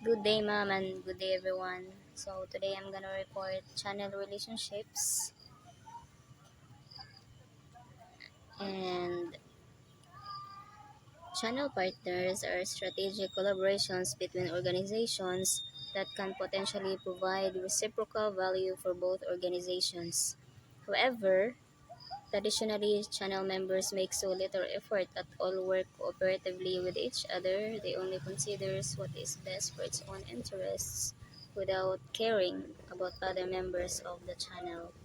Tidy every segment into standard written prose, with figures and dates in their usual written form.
Good day, ma'am, and good day, everyone. So, today I'm gonna report channel relationships and channel partners are strategic collaborations between organizations that can potentially provide reciprocal value for both organizations. However, traditionally, channel members make so little effort at all work cooperatively with each other. They only consider what is best for its own interests without caring about other members of the channel.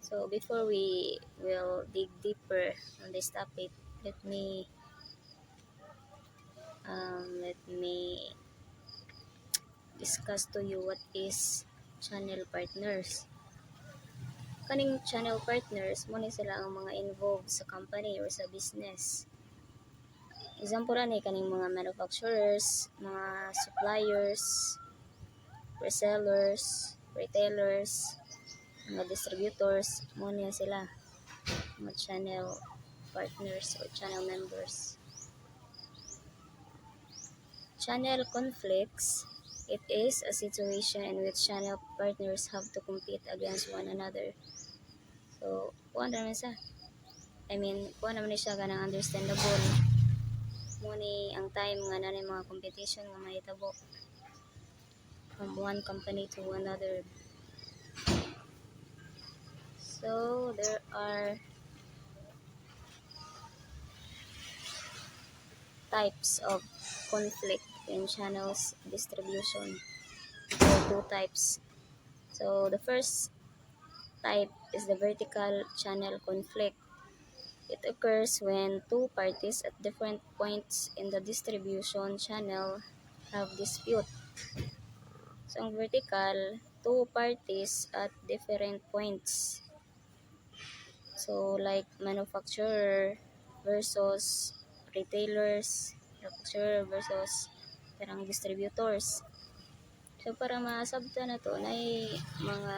So before we will dig deeper on this topic, let me discuss to you what is channel partners. Kaning channel partners, muna sila ang mga involved sa company or sa business. Example ra ni kaning mga manufacturers, mga suppliers, resellers, retailers, mga distributors, muna sila mga channel partners or channel members. Channel conflicts. It is a situation in which channel partners have to compete against one another. So, kuha naman siya. Kuha naman siya ganang understandable. Muni ang time nga na mga competition nga mahitabo from one company to another. So, there are types of conflict in channels distribution. There are two types. So, the first type is the vertical channel conflict. It occurs when two parties at different points in the distribution channel have dispute. So, ang vertical, two parties at different points. So, like manufacturer versus retailers, manufacturer versus parang distributors. So, para masabta na to, na mga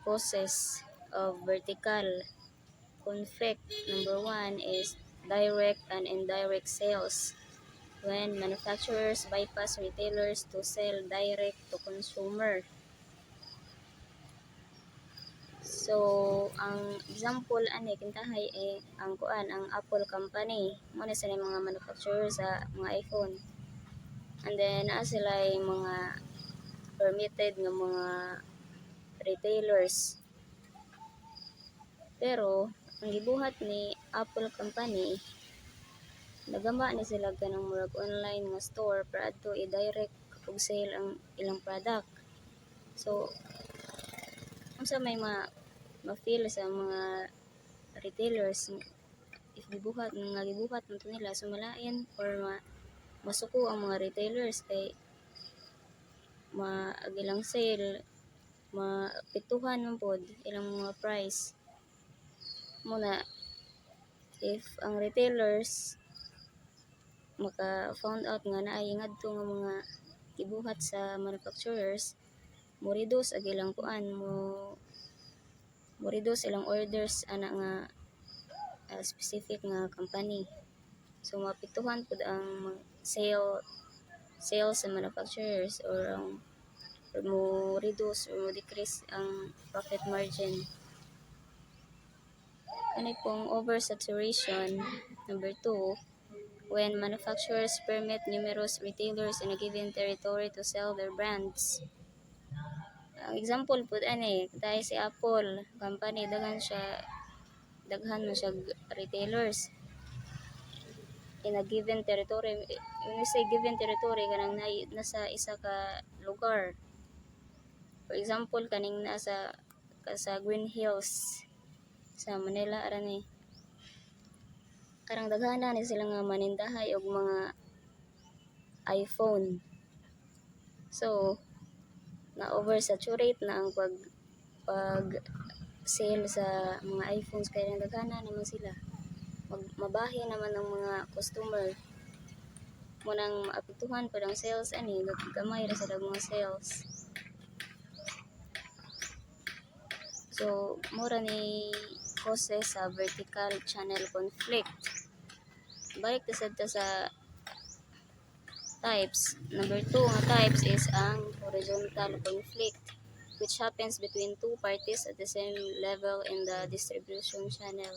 causes of vertical conflict. Number one is direct and indirect sales. When manufacturers bypass retailers to sell direct to consumer. So, ang example kintahay ang Apple company. Muna sila mga manufacturer sa mga iPhone. And then sila mga permitted ng mga retailers. Pero ang gibuhat ni Apple company, nagamba ni sila ganang murag online nga store para adto i-direct og sale ang ilang product. So, unsa may ma-feel sa mga retailers if gibuhat nito nila sumalain or masuko ang mga retailers kay ilang sale mapituhan man pod ilang mga price muna. If ang retailers maka-found out nga naay ngadto nga mga gibuhat sa manufacturers, mo reduce ag ilang mo reduce ilang orders nga specific nga company. So mapituhan pud ang sales sa manufacturers or mo reduce or mo decrease ang profit margin. Kani pong oversaturation. Number 2, when manufacturers permit numerous retailers in a given territory to sell their brands. Ang example po dahil si Apple company daghan man siya retailers in a given territory. When we say given territory, kanang nasa isa ka lugar. For example, kaning nasa Green Hills sa Manila karang daghana ni sila nga manindahay og mga iPhone. So, na oversaturate na ang pag sale sa mga iPhones kaya daghana naman sila. Mabahi naman ang mga customer. Munang maapektuhan pa ang sales gamay ra sa mga sales. So, mura ni causes sa vertical channel conflict. Balik ta sa types. Number 2 nga types is ang horizontal conflict, which happens between two parties at the same level in the distribution channel.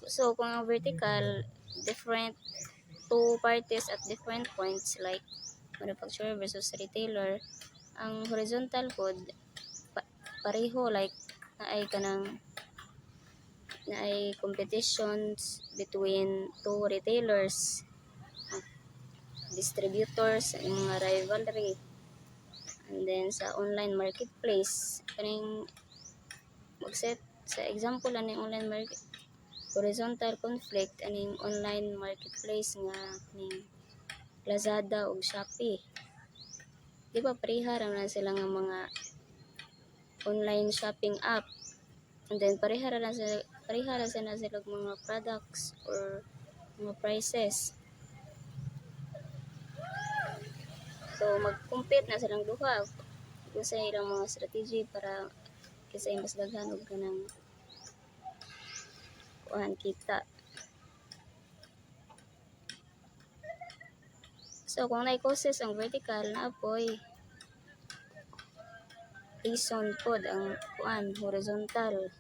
So, kung ang vertical, different two parties at different points like manufacturer versus retailer, ang horizontal pod pareho like na ay competitions between two retailers, distributors, ang mga rivalry. And then sa online marketplace, kaning magset sa example aning online market horizontal conflict aning online marketplace nga ning Lazada ug Shopee. Di ba pareha ra na sila nga mga online shopping app. And then pareha ra na sila mga products or mga prices. So mag-compete na silang duha kung sa ilang mga strategy para kasi mas daghan og kanang kuan kita. So kung na-causes ang vertical na apoy reason pod ang kuan horizontal.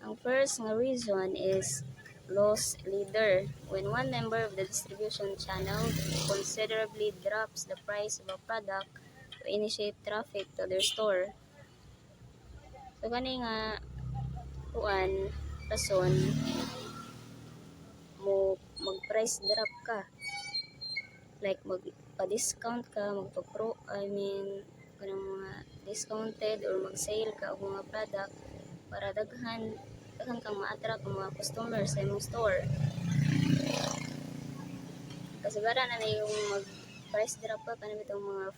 Ang first nga reason is loss leader. When one member of the distribution channel considerably drops the price of a product to initiate traffic to their store. So kani nga kuan rason mo mag-price drop ka. Like magpa-discount ka, kanang mga discounted or mag-sale ka og mga product para daghan kang ma-attract ang mga customers sa imong store. Kasi bara na yung mag-price drop ka kanang itong mga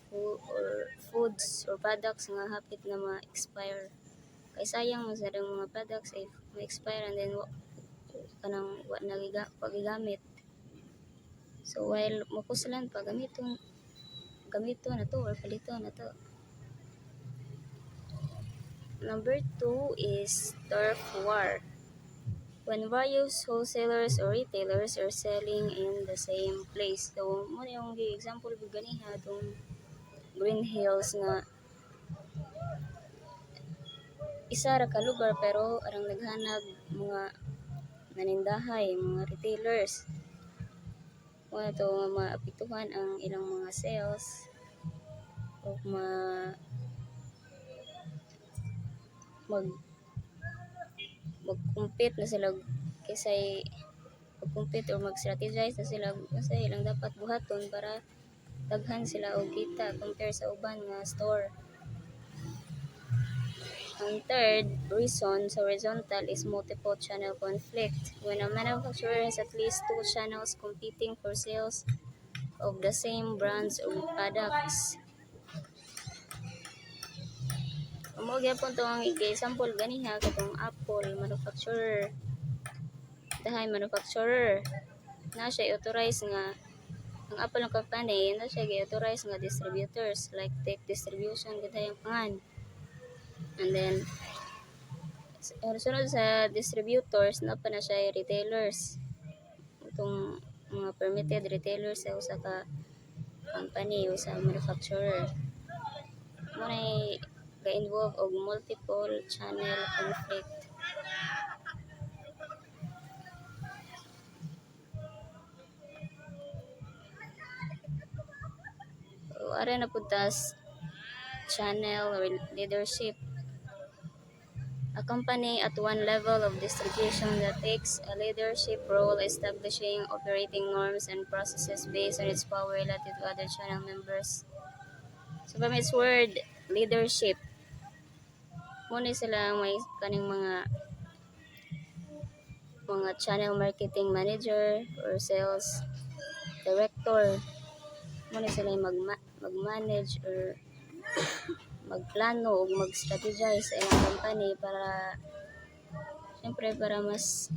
foods or products nga hapit na ma-expire. Kay sayang mo sa mga products if ma-expire and then kanang wa na gigamit. So while mapusalan pa gamito na to or palito na to. Number 2 is turf war. When various wholesalers or retailers are selling in the same place. So mo yung example ko ganiha itong Green Hills nga isa ra ka lugar pero arang naghanap mga nanindahay, mga retailers. Wala to nga maapektuhan ang ilang mga sales o mag-compete na sila kisay mag-compete or mag-strategize na sila kasi ilang dapat buhaton para daghan sila og kita compare sa uban nga store. Ang third reason sa horizontal is multiple channel conflict. When a manufacturer has at least two channels competing for sales of the same brands or products. Amo gyapon to ang example ganiha katong Apple manufacturer. Dahay manufacturer na siya authorized nga ang Apple ng company na siya gi-authorize nga distributors like Tech Distribution gitay ang pangan. And then sunod sa distributors na pa na siya retailers. Itong mga permitted retailers sa usa ka company o sa manufacturer. Munay ga-involve og multiple channel conflict. So, ara na putas channel or leadership. A company at one level of distribution that takes a leadership role establishing operating norms and processes based on its power relative to other channel members. So from its word, leadership, muna sila may kaning mga channel marketing manager or sales director. Muna sila mag-manage or magplano o mag-strategize sa ilang company para siyempre para mas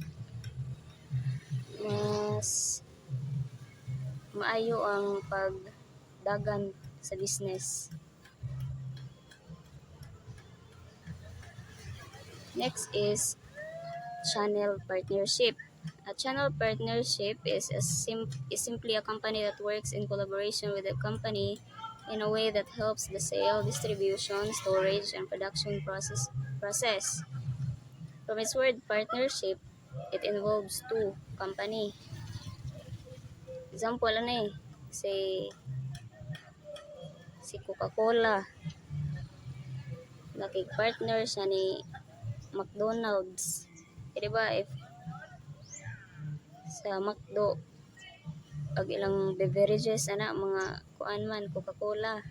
maayo ang pagdagan sa business. Next is channel partnership. A channel partnership is simply a company that works in collaboration with a company in a way that helps the sale, distribution, storage, and production process. From its word partnership, it involves two company. Example ano si Coca-Cola nakig-partner siya ni McDonald's. Eh, diba if sa McDo ag ilang beverages ana mga kuan man Coca-Cola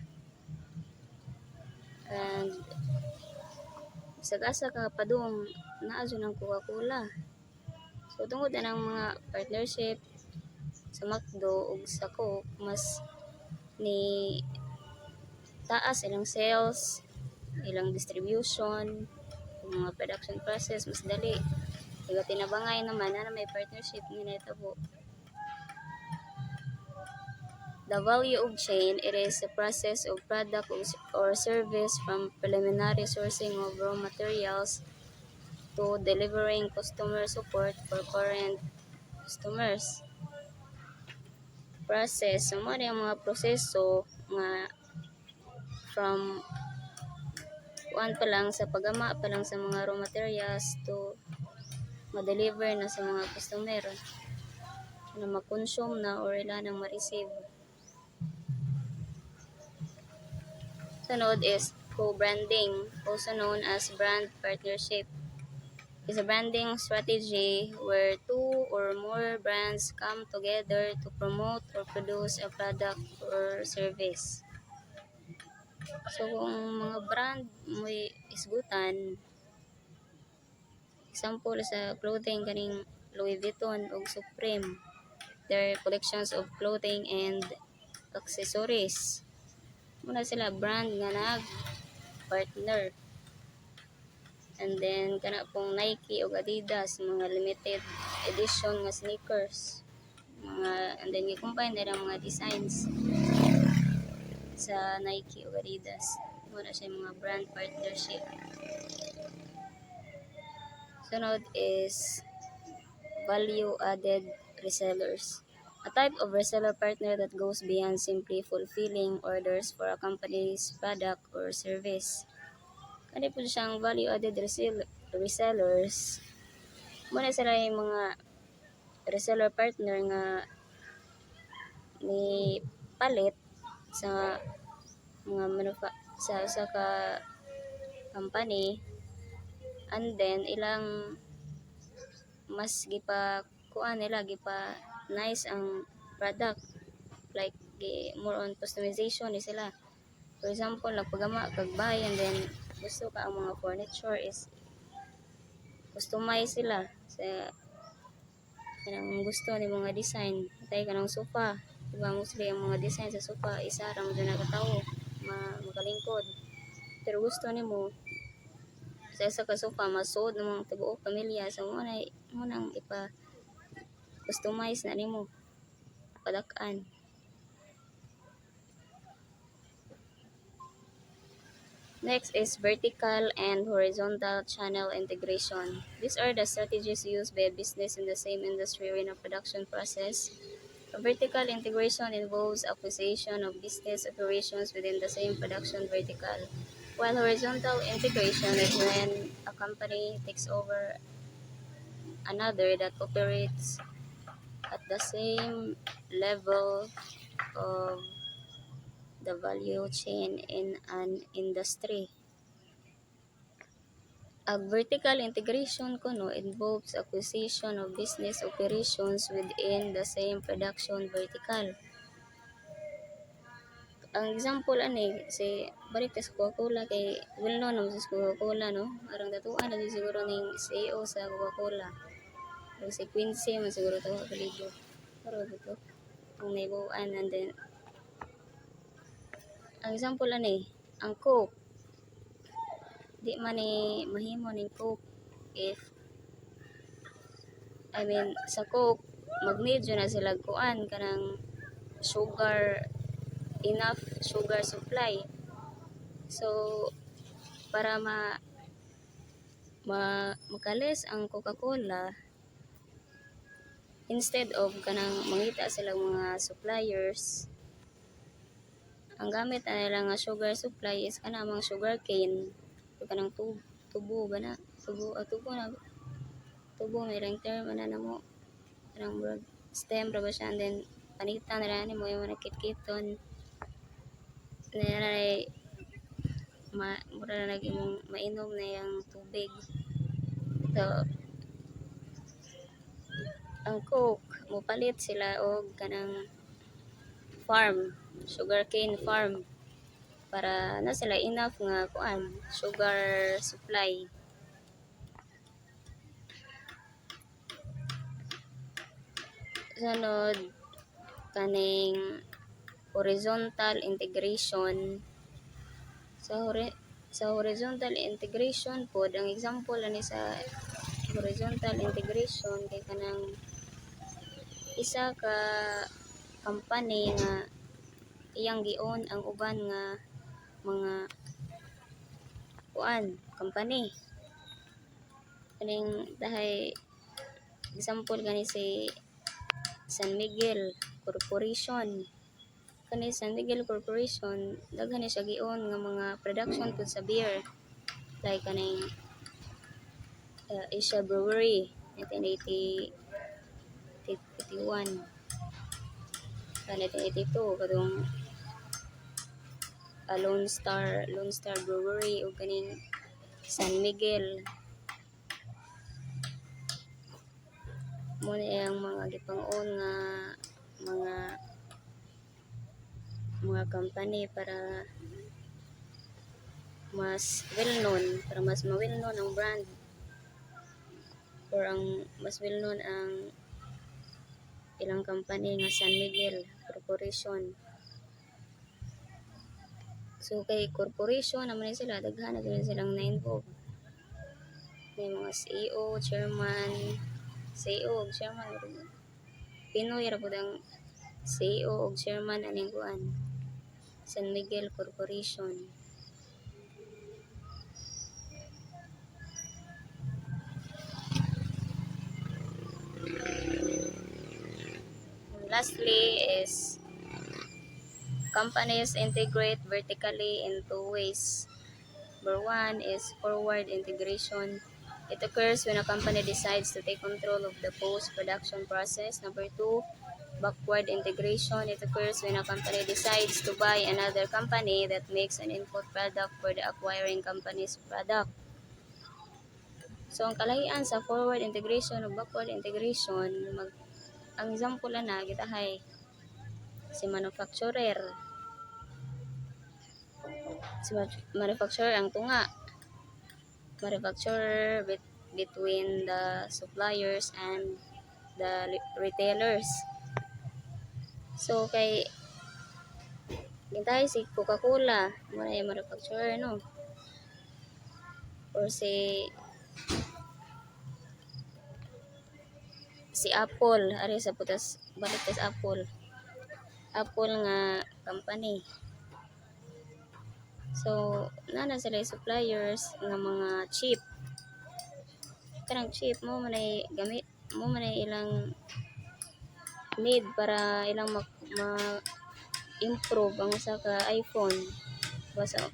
and sagasa ka padung naa jud ang Coca-Cola. So tungod anang mga partnership sa McDo ug sa Coke mas ni taas ilang sales, ilang distribution, mga production process mas dali. Kaya tinabangay naman na may partnership nga nahitabo. The value of chain, it is a process of product or service from preliminary sourcing of raw materials to delivering customer support for current customers. Process, so yung mga proseso nga from kuan pa lang sa pagama pa lang sa mga raw materials to ma-deliver na sa mga customer na ma-consume na or ila nang ma-receive. Sunod is co-branding, also known as brand partnership. Is a branding strategy where two or more brands come together to promote or produce a product or service. So kung mga brand mo isgutan, example sa clothing kaning Louis Vuitton ug Supreme, their collections of clothing and accessories. Muna sila brand nga nag-partner. And then kana pong Nike ug Adidas, mga limited edition nga sneakers. And then i-combine nila mga designs sa Nike ug Adidas. Muna siya mga brand partnership. Sunod is value-added resellers. A type of reseller partner that goes beyond simply fulfilling orders for a company's product or service. Kani po siyang value-added resellers. Muna sila yung mga reseller partner nga ni palit sa mga sa ka company, and then ilang mas gipa kuan nila gipa nice ang product, like more on customization ni sila. For example, nagpagama kag bahay and then gusto ka ang mga furniture is customize sila sa kanang gusto ni mga design. Tay kanang sofa, diba mostly ang mga design sa sofa isa ra mo nakatawo makalingkod. Pero gusto nimo sa isa ka sofa masuod ng mga tibuok pamilya, so mo nang ipa customize na nimo padak-an. Next is vertical and horizontal channel integration. These are the strategies used by a business in the same industry or in a production process. A vertical integration involves acquisition of business operations within the same production vertical, while horizontal integration is when a company takes over another that operates at the same level of the value chain in an industry. A vertical integration kuno involves acquisition of business operations within the same production vertical. Ang example ani si balik sa Coca-Cola kay well known naman sa Coca-Cola no. Arang datuan na siguro ning CEO sa Coca-Cola. Pero si Quincy man siguro to kaligo. Pero dito ang naibuan, and then ang example ani ang Coke di man ni mahimo ning Coke if sa Coke mag-need na sila kuan kanang enough sugar supply. So para makalis ang Coca-Cola, instead of kanang mangita sila mga suppliers, ang gamit na nila nga sugar supply is kana mga sugar cane, so kanang tubo ba na, tubo may rang term ana namo, kanang murag stem ra ba siya, and then panitan nila ni mo yung nakit-kiton na mura na naging mainom na yung tubig. So ang coke mopalit sila og kanang sugarcane farm, para na sila enough nga kuan sugar supply. Sunod kaning horizontal integration. Sa horizontal integration pod, ang example ani sa horizontal integration kay kanang isa ka company nga iyang gion ang uban nga mga kuan company. Kaning dahay example gani si San Miguel Corporation. Kani San Miguel Corporation daghan ni siya gion nga mga production pud sa beer, like kaning Asia Brewery 1981, 1982 kadung Lone Star Brewery ug kaning San Miguel. Mo ang mga gipang-on nga mga company para mas well-known, para mas ma-well-known ang brand, or ang mas well-known ang ilang company nga San Miguel Corporation. So kay corporation naman sila, daghan na din silang na-involve. May mga CEO, chairman, Pinoy ra pud ang CEO ug chairman aning kuan San Miguel Corporation. Lastly is companies integrate vertically in two ways. Number one is forward integration. It occurs when a company decides to take control of the post-production process. Number two, backward integration. It occurs when a company decides to buy another company that makes an input product for the acquiring company's product. So ang kalahian sa forward integration o backward integration, ang example na gitahay si manufacturer ang tunga manufacturer between the suppliers and the retailers. So kay gitahay si Coca-Cola mo na yung manufacturer, no, or si Apple, ari sa putas balik tas Apple nga company. So nana sila suppliers nga mga chip, kanang chip mo man ay gamit mo man ay ilang need para ilang improve ang usa ka iPhone. Sa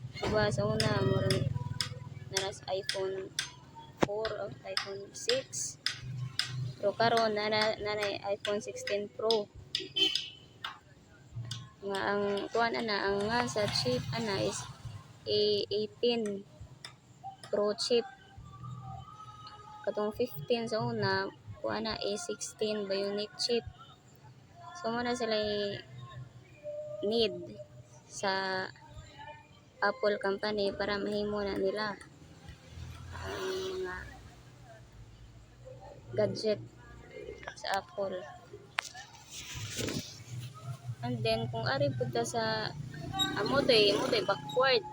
una mo naras iPhone 4 o iPhone 6, pero karon nanay iPhone 16 Pro nga ang kuan ang nga sa chip is A18 Pro chip, katong 15 sa una kuan A16 Bionic chip. So mo na sila need sa Apple company para mahimo na nila ang mga gadget sa Apple. And then kung ari pud ta sa amo day backward,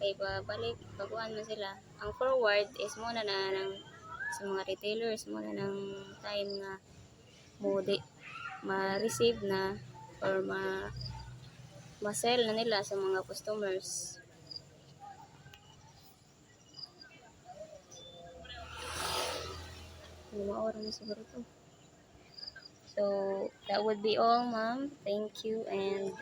kay babalik baguhan man sila. Ang forward is mo na nang sa mga retailers mo na ng time nga ma-receive na or ma-sell na nila sa mga customers. Maura na siguro to. So that would be all, ma'am. Thank you and